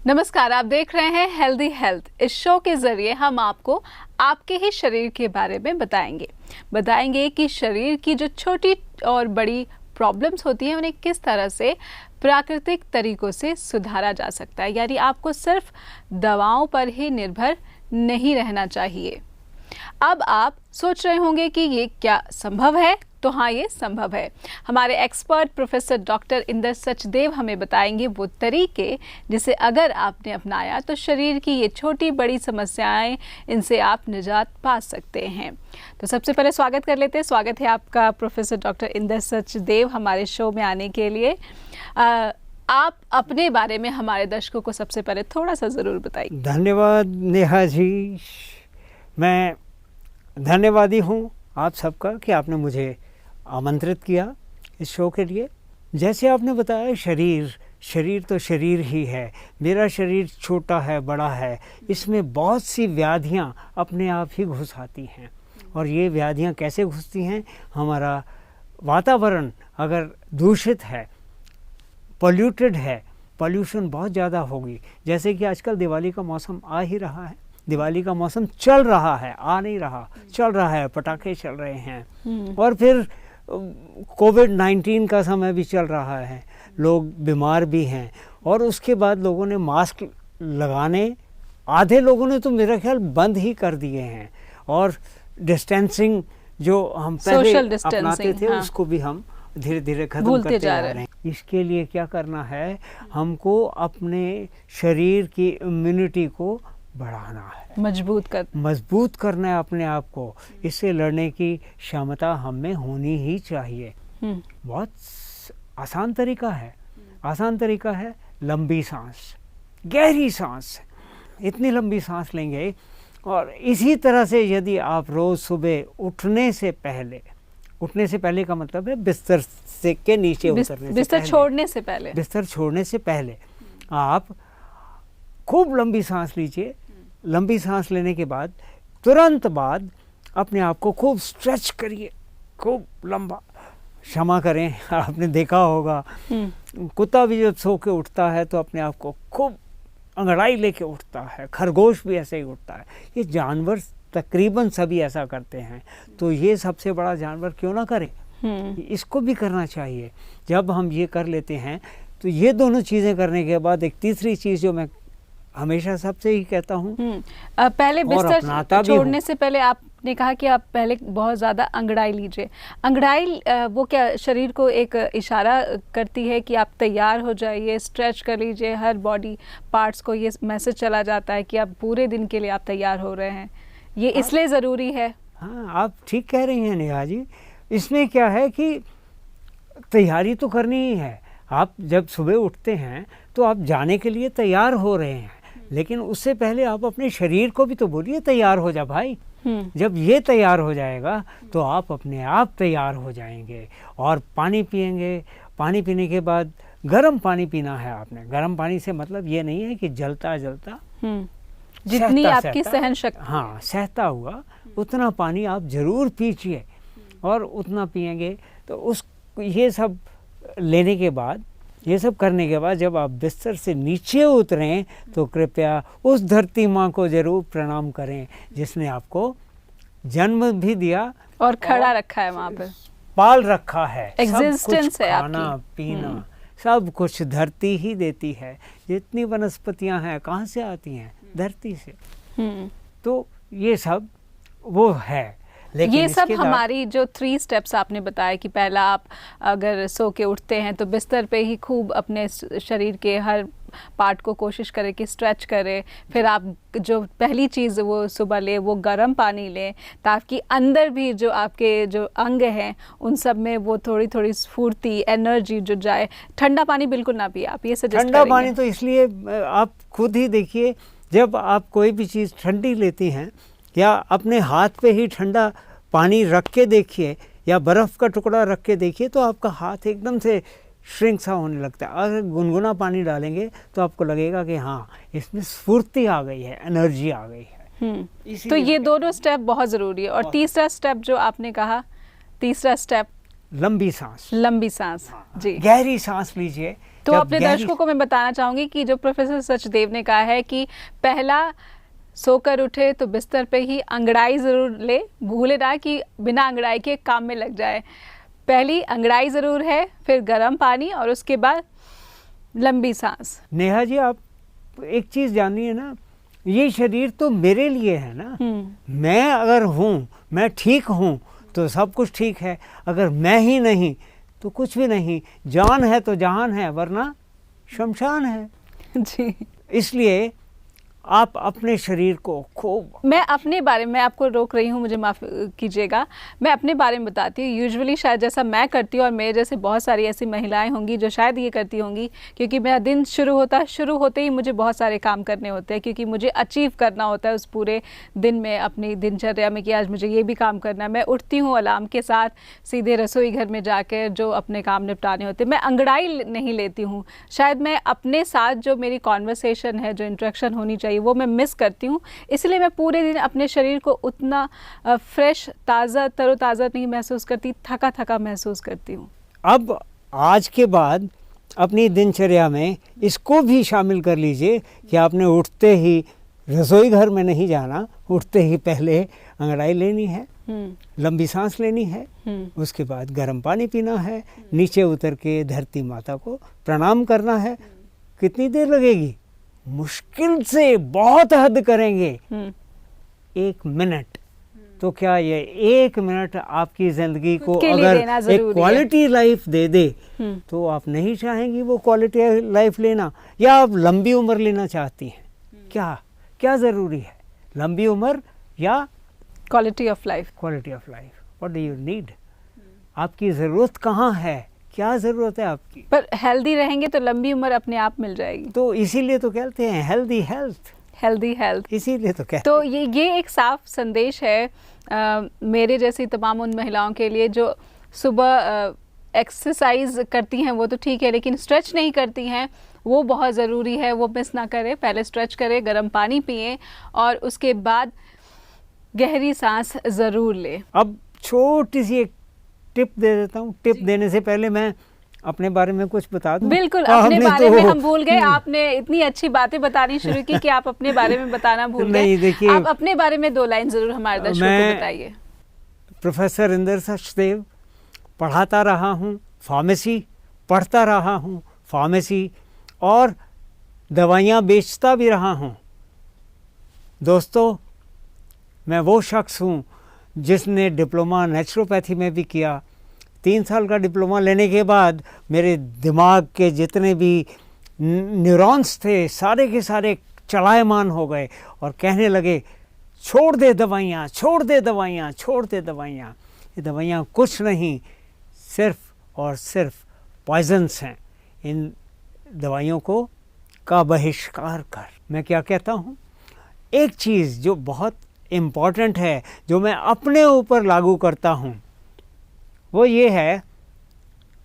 नमस्कार, आप देख रहे हैं हेल्दी हेल्थ। इस शो के जरिए हम आपको आपके ही शरीर के बारे में बताएंगे कि शरीर की जो छोटी और बड़ी प्रॉब्लम्स होती हैं उन्हें किस तरह से प्राकृतिक तरीकों से सुधारा जा सकता है। यानी आपको सिर्फ दवाओं पर ही निर्भर नहीं रहना चाहिए। अब आप सोच रहे होंगे कि ये क्या संभव है? तो हाँ, ये संभव है। हमारे expert professor doctor Inder Sachdev हमें बताएंगे वो तरीके जिसे अगर आपने अपनाया तो शरीर की ये छोटी बड़ी समस्याएं, इनसे आप निजात पा सकते हैं। तो सबसे पहले स्वागत कर लेते हैं। स्वागत है आपका प्रोफेसर डॉक्टर इंदर सचदेव हमारे शो में आने के लिए। आप अपने बारे में हमारे दर्शकों को सबसे पहले थोड़ा सा ज़रूर बताइए। धन्यवाद नेहा जी। मैं धन्यवादी हूँ आप सबका कि आपने मुझे आमंत्रित किया इस शो के लिए। जैसे आपने बताया, शरीर तो शरीर ही है। मेरा शरीर छोटा है, बड़ा है, इसमें बहुत सी व्याधियाँ अपने आप ही घुस आती हैं। और ये व्याधियाँ कैसे घुसती हैं? हमारा वातावरण अगर दूषित है, पोल्यूटेड है, पोल्यूशन बहुत ज़्यादा होगी। जैसे कि आजकल दिवाली का मौसम आ ही रहा है, दिवाली का मौसम चल रहा है, आ नहीं रहा, चल रहा है, पटाखे चल रहे हैं। और फिर कोविड-19 का समय भी चल रहा है, लोग बीमार भी हैं। और उसके बाद लोगों ने मास्क लगाने, आधे लोगों ने तो मेरा ख्याल बंद ही कर दिए हैं। और डिस्टेंसिंग जो हम पहले अपनाते थे, हाँ, उसको भी हम धीरे धीरे खत्म करते जा रहे हैं। इसके लिए क्या करना है? हमको अपने शरीर की इम्यूनिटी को बढ़ाना है, मजबूत करना है अपने आप को। इससे लड़ने की क्षमता हम में होनी ही चाहिए। बहुत आसान तरीका है लंबी सांस, गहरी सांस। इतनी लंबी सांस लेंगे और इसी तरह से यदि आप रोज़ सुबह उठने से पहले का मतलब है बिस्तर से के नीचे उतरने से, बिस्तर छोड़ने से पहले आप खूब लंबी सांस लीजिए। लंबी सांस लेने के बाद तुरंत बाद अपने आप को खूब स्ट्रेच करिए, खूब लंबा। क्षमा करें, आपने देखा होगा कुत्ता भी जब सो के उठता है तो अपने आप को खूब अंगड़ाई लेके उठता है, खरगोश भी ऐसे ही उठता है। ये जानवर तकरीबन सभी ऐसा करते हैं, तो ये सबसे बड़ा जानवर क्यों ना करे, इसको भी करना चाहिए। जब हम ये कर लेते हैं तो ये दोनों चीज़ें करने के बाद एक तीसरी चीज़ जो मैं हमेशा सबसे ही कहता हूँ, पहले बिस्तर छोड़ने से पहले आपने कहा कि आप पहले बहुत ज़्यादा अंगड़ाई लीजिए। अंगड़ाई वो क्या शरीर को एक इशारा करती है कि आप तैयार हो जाइए, स्ट्रेच कर लीजिए, हर बॉडी पार्ट्स को ये मैसेज चला जाता है कि आप पूरे दिन के लिए आप तैयार हो रहे हैं। ये इसलिए ज़रूरी है। हाँ, आप ठीक कह रही हैं नेहा जी। इसमें क्या है कि तैयारी तो करनी ही है। आप जब सुबह उठते हैं तो आप जाने के लिए तैयार हो रहे हैं, लेकिन उससे पहले आप अपने शरीर को भी तो बोलिए तैयार हो जा भाई। जब ये तैयार हो जाएगा तो आप अपने आप तैयार हो जाएंगे। और पानी पिएंगे। पानी पीने के बाद गर्म पानी पीना है आपने। गर्म पानी से मतलब ये नहीं है कि जलता जितनी आपकी सहन शक्ति, हाँ, सहता हुआ उतना पानी आप जरूर पीजिए। और उतना पिएंगे तो ये सब लेने के बाद, ये सब करने के बाद जब आप बिस्तर से नीचे उतरें तो कृपया उस धरती माँ को जरूर प्रणाम करें जिसने आपको जन्म भी दिया और खड़ा रखा है, वहाँ पर पाल रखा है। एग्जिस्टेंस है, खाना पीना सब कुछ धरती ही देती है। जितनी वनस्पतियाँ हैं कहाँ से आती हैं? धरती से। तो ये सब वो है। ये सब हमारी जो 3 स्टेप्स आपने बताया कि पहला आप अगर सो के उठते हैं तो बिस्तर पे ही खूब अपने शरीर के हर पार्ट को कोशिश करें कि स्ट्रेच करें। फिर आप जो पहली चीज़ वो सुबह ले वो गर्म पानी लें ताकि अंदर भी जो आपके जो अंग हैं उन सब में वो थोड़ी थोड़ी स्फूर्ति, एनर्जी जो जाए। ठंडा पानी बिल्कुल ना पिए आप, ये सजेस्ट करेंगे? ठंडा पानी तो इसलिए आप खुद ही देखिए, जब आप कोई भी चीज़ ठंडी लेती हैं या अपने हाथ पे ही ठंडा पानी रख के देखिए या बर्फ़ का टुकड़ा रख के देखिए तो आपका हाथ एकदम से श्रिंक सा होने लगता है। अगर गुनगुना पानी डालेंगे तो आपको लगेगा कि हाँ, इसमें स्फूर्ति आ गई है, एनर्जी आ गई है। तो ये दोनों स्टेप बहुत ज़रूरी है। और तीसरा स्टेप जो आपने कहा, तीसरा स्टेप लंबी सांस। लंबी सांस, जी, गहरी सांस लीजिए। तो अपने दर्शकों को मैं बताना चाहूंगी कि जो प्रोफेसर सचदेव ने कहा है कि पहला सोकर उठे तो बिस्तर पे ही अंगड़ाई ज़रूर ले, भूले ना कि बिना अंगड़ाई के काम में लग जाए। पहली अंगड़ाई ज़रूर है, फिर गर्म पानी और उसके बाद लंबी सांस। नेहा जी, आप एक चीज़ जानिए ना, ये शरीर तो मेरे लिए है ना। मैं अगर हूँ, मैं ठीक हूँ तो सब कुछ ठीक है। अगर मैं ही नहीं तो कुछ भी नहीं। जान है तो जहान है, वरना शमशान है जी। इसलिए आप अपने शरीर को खूब। मैं अपने बारे में आपको रोक रही हूँ, मुझे माफ़ कीजिएगा। मैं अपने बारे में बताती हूँ। यूजुअली शायद जैसा मैं करती हूँ और मेरे जैसे बहुत सारी ऐसी महिलाएं होंगी जो शायद ये करती होंगी, क्योंकि मेरा दिन शुरू होते ही मुझे बहुत सारे काम करने होते हैं, क्योंकि मुझे अचीव करना होता है उस पूरे दिन में, अपनी दिनचर्या में, कि आज मुझे ये भी काम करना है। मैं उठती हूँ अलार्म के साथ, सीधे रसोई घर में जाकर जो अपने काम निपटाने होते हैं। मैं अंगड़ाई नहीं लेती हूँ। शायद मैं अपने साथ जो मेरी कॉन्वर्सेशन है, जो इंटरेक्शन होनी चाहिए, वो मैं मिस करती हूँ। इसलिए मैं पूरे दिन अपने शरीर को उतना फ्रेश, ताज़ा, तरोताज़ा नहीं महसूस करती, थका थका महसूस करती हूँ। अब आज के बाद अपनी दिनचर्या में इसको भी शामिल कर लीजिए कि आपने उठते ही रसोई घर में नहीं जाना, उठते ही पहले अंगड़ाई लेनी है, लंबी सांस लेनी है, उसके बाद गर्म पानी पीना है, नीचे उतर के धरती माता को प्रणाम करना है। कितनी देर लगेगी? मुश्किल से बहुत हद करेंगे 1 मिनट। तो क्या ये 1 मिनट आपकी जिंदगी को अगर एक क्वालिटी लाइफ दे दे तो आप नहीं चाहेंगी वो क्वालिटी लाइफ लेना, या आप लंबी उम्र लेना चाहती हैं? क्या ज़रूरी है, लंबी उम्र या quality of life? Quality of life. What do you need? आपकी ज़रूरत कहाँ है, क्या ज़रूरत है आपकी? पर हेल्दी रहेंगे तो लंबी उम्र अपने आप मिल जाएगी। तो इसीलिए तो कहते हैं हेल्दी हेल्थ, हेल्दी हेल्थ, इसीलिए तो कहते तो ये एक साफ संदेश है मेरे जैसी तमाम उन महिलाओं के लिए जो सुबह एक्सरसाइज करती हैं, वो तो ठीक है, लेकिन स्ट्रेच नहीं करती हैं, वो बहुत ज़रूरी है, वो मिस ना करें। पहले स्ट्रेच करें, गर्म पानी पिएं और उसके बाद गहरी सांस ज़रूर लें। अब छोटी सी एक टिप दे देता हूँ। टिप देने से पहले मैं अपने बारे में कुछ बता दूं। बिल्कुल, अपने बारे में हम भूल गए। आपने इतनी अच्छी बातें बतानी शुरू की कि आप अपने बारे में बताना भूल गए। नहीं, देखिए, आप अपने बारे में 2 लाइन जरूर हमारे दर्शकों को बताइए। प्रोफेसर इंदर सचदेव, पढ़ाता रहा हूँ फार्मेसी, पढ़ता रहा हूँ फार्मेसी, और दवाइयाँ बेचता भी रहा हूँ। दोस्तों, मैं वो शख्स हूँ जिसने डिप्लोमा नेचुरोपैथी में भी किया। 3 साल का डिप्लोमा लेने के बाद मेरे दिमाग के जितने भी न्यूरॉन्स थे सारे के सारे चलायमान हो गए और कहने लगे, छोड़ दे दवाइयाँ, छोड़ दे दवाइयाँ, छोड़ दे दवाइयाँ। ये दवाइयाँ कुछ नहीं, सिर्फ और सिर्फ पॉइजन्स हैं। इन दवाइयों का बहिष्कार कर। मैं क्या कहता हूँ, एक चीज़ जो बहुत इम्पॉर्टेंट है, जो मैं अपने ऊपर लागू करता हूँ, वो ये है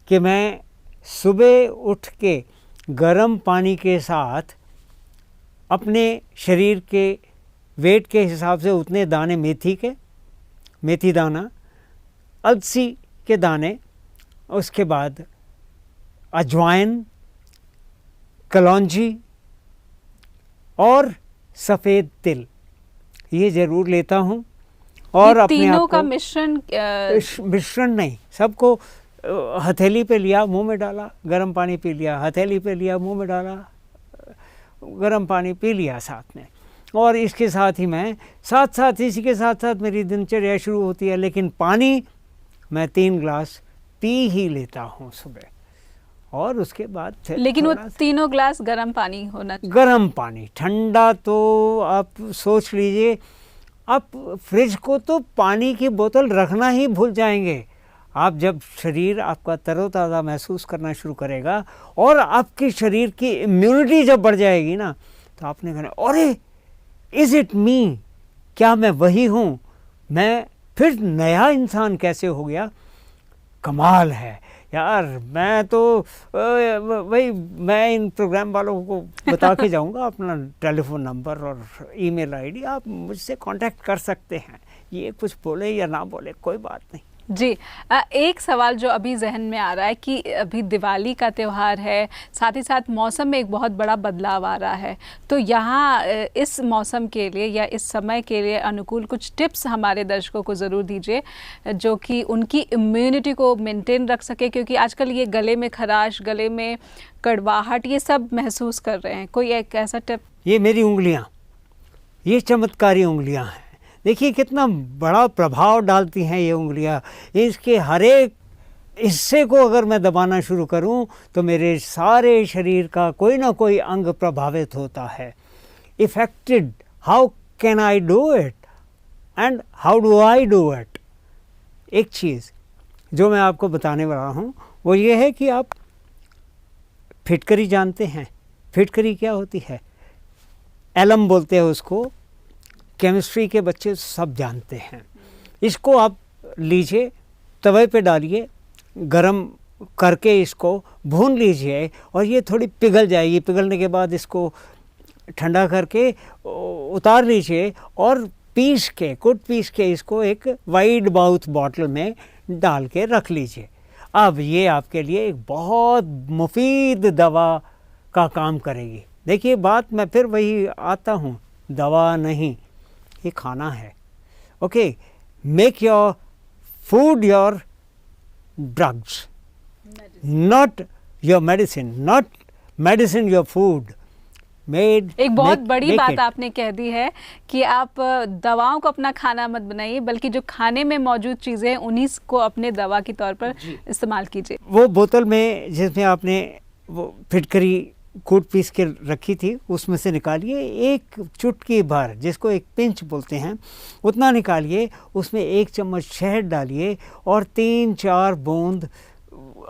कि मैं सुबह उठ के गर्म पानी के साथ अपने शरीर के वेट के हिसाब से उतने दाने मेथी दाना, अलसी के दाने, उसके बाद अजवाइन, कलौंजी और सफ़ेद तिल, ये ज़रूर लेता हूँ। और अपने तीनों आप का मिश्रण नहीं, सबको हथेली पे लिया, मुंह में डाला, गर्म पानी पी लिया, हथेली पे लिया, मुंह में डाला, गर्म पानी पी लिया साथ में। और इसके साथ ही मैं इसी के साथ मेरी दिनचर्या शुरू होती है। लेकिन पानी मैं 3 ग्लास पी ही लेता हूँ सुबह, और उसके बाद फिर लेकिन वो तीनों ग्लास गर्म पानी होना चाहिए। गर्म पानी, ठंडा तो आप सोच लीजिए, आप फ्रिज को तो पानी की बोतल रखना ही भूल जाएंगे। आप जब शरीर आपका तरोताज़ा महसूस करना शुरू करेगा और आपके शरीर की इम्यूनिटी जब बढ़ जाएगी ना, तो आपने कहना, अरे इज़ इट मी, क्या मैं वही हूँ, मैं फिर नया इंसान कैसे हो गया। कमाल है यार। मैं तो वही, मैं इन प्रोग्राम वालों को बता के जाऊंगा अपना टेलीफोन नंबर और ईमेल आईडी, आप मुझसे कांटेक्ट कर सकते हैं। ये कुछ बोले या ना बोले कोई बात नहीं, जी। एक सवाल जो अभी जहन में आ रहा है कि अभी दिवाली का त्यौहार है, साथ ही साथ मौसम में एक बहुत बड़ा बदलाव आ रहा है, तो यहाँ इस मौसम के लिए या इस समय के लिए अनुकूल कुछ टिप्स हमारे दर्शकों को ज़रूर दीजिए जो कि उनकी इम्यूनिटी को मेंटेन रख सके, क्योंकि आजकल ये गले में खराश, गले में कड़वाहट, ये सब महसूस कर रहे हैं। कोई एक ऐसा टिप? ये मेरी उंगलियां, ये चमत्कारी उंगलियां हैं। देखिए कितना बड़ा प्रभाव डालती हैं ये उंगलियां। इसके हर एक हिस्से को अगर मैं दबाना शुरू करूं तो मेरे सारे शरीर का कोई ना कोई अंग प्रभावित होता है। Affected, how can I do it and how do I do it? एक चीज़ जो मैं आपको बताने वाला हूँ वो ये है कि आप फिटकरी जानते हैं। फिटकरी क्या होती है? एलम बोलते हैं उसको, केमिस्ट्री के बच्चे सब जानते हैं। इसको आप लीजिए, तवे पे डालिए, गरम करके इसको भून लीजिए और ये थोड़ी पिघल जाएगी। पिघलने के बाद इसको ठंडा करके उतार लीजिए और पीस के, कुट पीस के इसको एक वाइड माउथ बॉटल में डाल के रख लीजिए। अब ये आपके लिए एक बहुत मुफीद दवा का काम करेगी। देखिए बात मैं फिर वही आता हूँ, दवा नहीं, ये खाना है। Okay, make your food your drugs, not your medicine, not medicine your food. एक बहुत बड़ी बात आपने कह दी है कि आप दवाओं को अपना खाना मत बनाइए, बल्कि जो खाने में मौजूद चीज़ें हैं उन्हीं को अपने दवा के तौर पर इस्तेमाल कीजिए। वो बोतल में जिसमें आपने वो फिटकरी कूट पीस के रखी थी उसमें से निकालिए, एक चुटकी भर, जिसको एक पिंच बोलते हैं, उतना निकालिए। उसमें 1 चम्मच शहद डालिए और 3-4 बूंद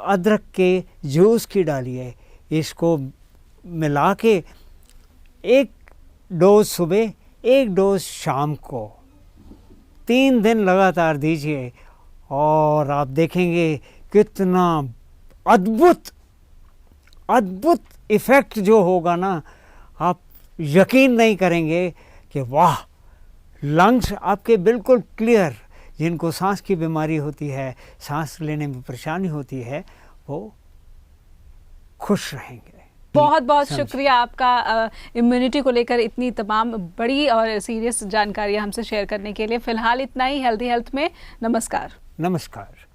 अदरक के जूस की डालिए। इसको मिला के 1 डोज सुबह, 1 डोज शाम को 3 दिन लगातार दीजिए और आप देखेंगे कितना अद्भुत इफ़ेक्ट जो होगा ना, आप यकीन नहीं करेंगे कि वाह, लंग्स आपके बिल्कुल क्लियर। जिनको सांस की बीमारी होती है, सांस लेने में परेशानी होती है, वो खुश रहेंगे। बहुत बहुत शुक्रिया आपका इम्यूनिटी को लेकर इतनी तमाम बड़ी और सीरियस जानकारियाँ हमसे शेयर करने के लिए। फ़िलहाल इतना ही हेल्दी हेल्थ में। नमस्कार। नमस्कार।